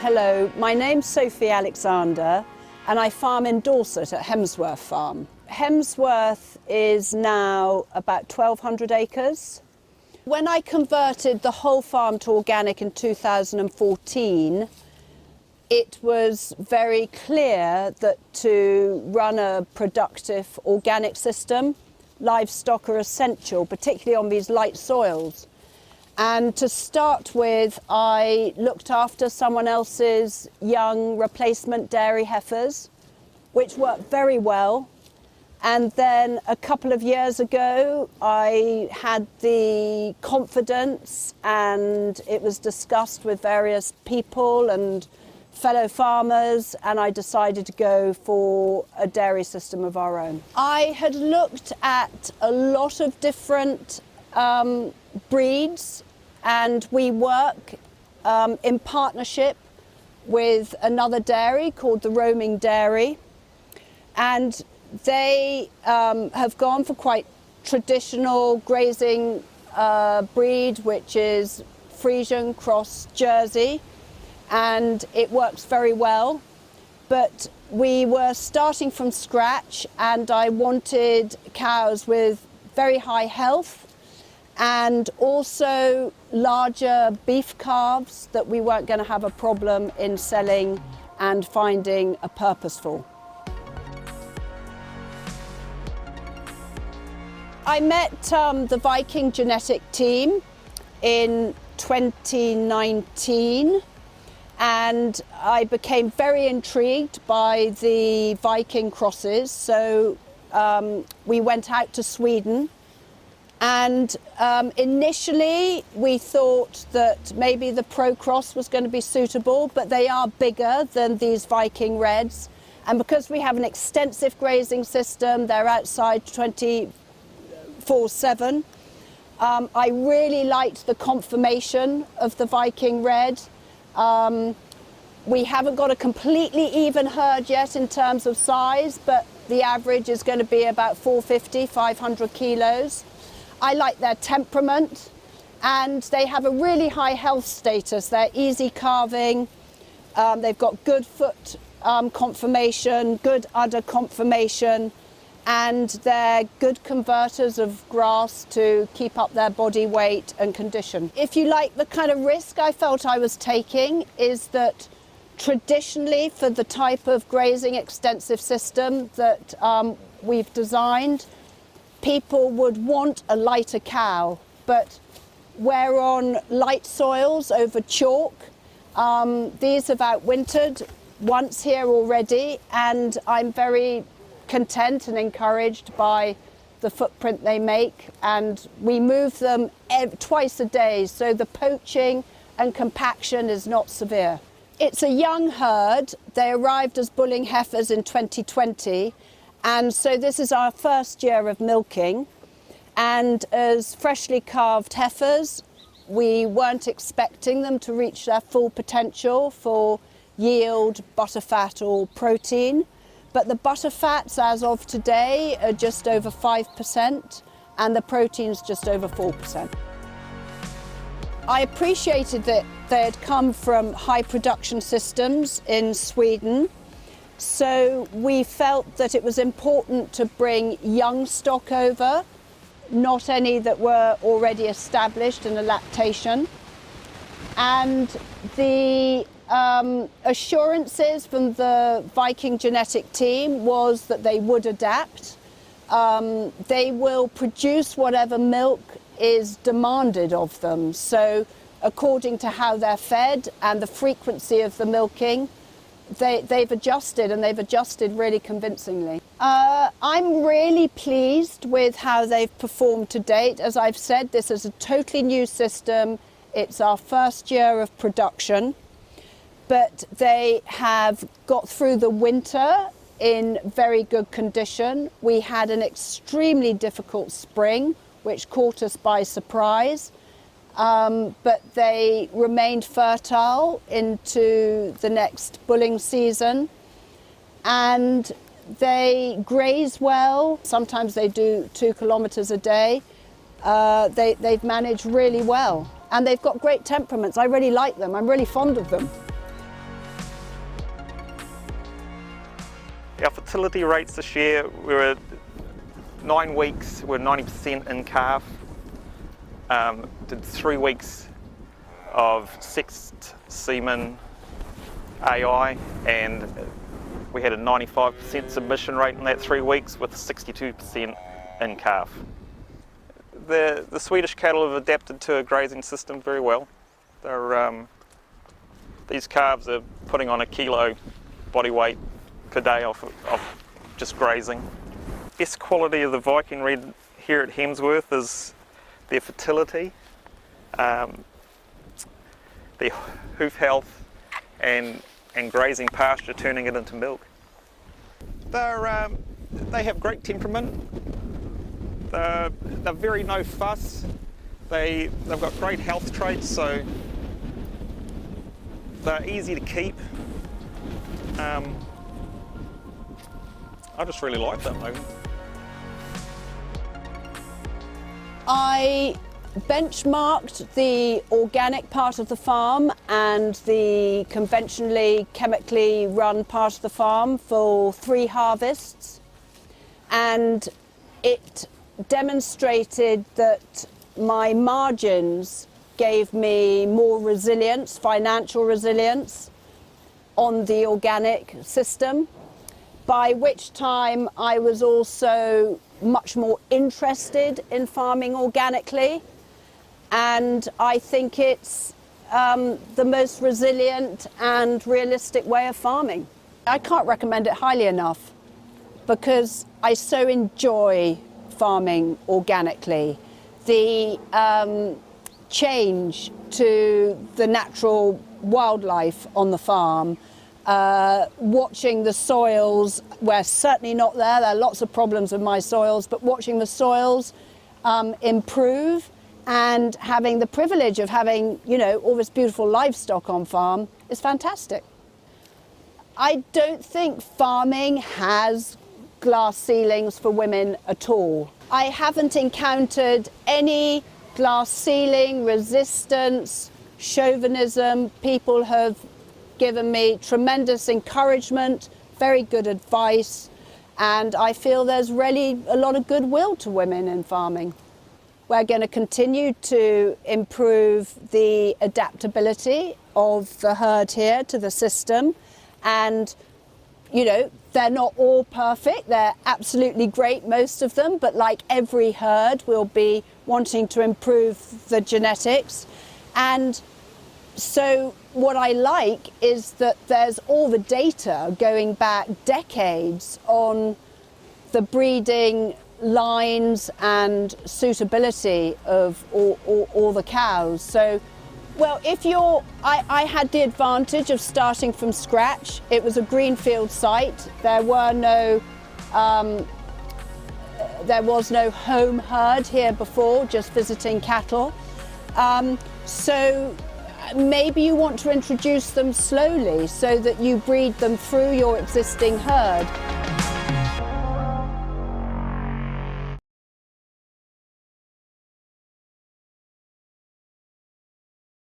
Hello, my name's Sophie Alexander and I farm in Dorset at Hemsworth Farm. Hemsworth is now about 1,200 acres. When I converted the whole farm to organic in 2014, it was very clear that to run a productive organic system, livestock are essential, particularly on these light soils. And to start with, I looked after someone else's young replacement dairy heifers, which worked very well. And then a couple of years ago, I had the confidence, and it was discussed with various people and fellow farmers, and I decided to go for a dairy system of our own. I had looked at a lot of different breeds, and we work in partnership with another dairy called the Roaming Dairy, and they have gone for quite traditional grazing breed, which is Friesian cross Jersey, and it works very well. But we were starting from scratch, and I wanted cows with very high health and also larger beef calves that we weren't going to have a problem in selling and finding a purpose for. I met the VikingGenetics team in 2019, and I became very intrigued by the Viking crosses. So we went out to Sweden, and initially we thought that maybe the Pro Cross was going to be suitable, but they are bigger than these VikingReds. And because we have an extensive grazing system, they're outside 24/7. I really liked the conformation of the VikingRed. We haven't got a completely even herd yet in terms of size, but the average is going to be about 450, 500 kilos. I like their temperament, and they have a really high health status. They're easy calving, they've got good foot conformation, good udder conformation, and they're good converters of grass to keep up their body weight and condition. If you like, the kind of risk I felt I was taking is that traditionally, for the type of grazing extensive system that we've designed, people would want a lighter cow, but we're on light soils over chalk. These have outwintered once here already, and I'm very content and encouraged by the footprint they make, and we move them twice a day, so the poaching and compaction is not severe. It's a young herd. They arrived as bulling heifers in 2020, and so this is our first year of milking. And as freshly calved heifers, we weren't expecting them to reach their full potential for yield, butterfat or protein. But the butterfats as of today are just over 5%, and the protein's just over 4%. I appreciated that they had come from high production systems in Sweden. So we felt that it was important to bring young stock over, not any that were already established in a lactation. And the assurances from the VikingGenetics team was that they would adapt. They will produce whatever milk is demanded of them. So according to how they're fed and the frequency of the milking, they've adjusted, and they've adjusted really convincingly. I'm really pleased with how they've performed to date. As I've said, this is a totally new system. It's our first year of production, but they have got through the winter in very good condition. We had an extremely difficult spring, which caught us by surprise. But they remained fertile into the next bulling season, and they graze well. Sometimes they do 2 kilometres a day. They've managed really well, and they've got great temperaments. I really like them. I'm really fond of them. Our fertility rates this year, we were 9 weeks, we're 90% in calf. Did 3 weeks of sexed semen AI, and we had a 95% submission rate in that 3 weeks with 62% in calf. The Swedish cattle have adapted to a grazing system very well. These calves are putting on a kilo body weight per day off just grazing. Best quality of the VikingRed here at Hemsworth is their fertility, their hoof health, and grazing pasture, turning it into milk. They have great temperament. They're very no fuss. They've got great health traits, so they're easy to keep. I just really like them. I benchmarked the organic part of the farm and the conventionally chemically run part of the farm for 3 harvests, and it demonstrated that my margins gave me more resilience, financial resilience on the organic system, by which time I was also much more interested in farming organically, and I think it's the most resilient and realistic way of farming. I can't recommend it highly enough because I so enjoy farming organically. The change to the natural wildlife on the farm, watching the soils, we're certainly not there, there are lots of problems with my soils, but watching the soils improve and having the privilege of having, you know, all this beautiful livestock on farm is fantastic. I don't think farming has glass ceilings for women at all. I haven't encountered any glass ceiling, resistance, chauvinism. People have given me tremendous encouragement, very good advice, and I feel there's really a lot of goodwill to women in farming. We're going to continue to improve the adaptability of the herd here to the system, and you know, they're not all perfect, they're absolutely great, most of them, but like every herd, we'll be wanting to improve the genetics. And so what I like is that there's all the data going back decades on the breeding lines and suitability of all the cows. So, well, I had the advantage of starting from scratch. It was a greenfield site. There was no home herd here before, just visiting cattle. So maybe you want to introduce them slowly so that you breed them through your existing herd.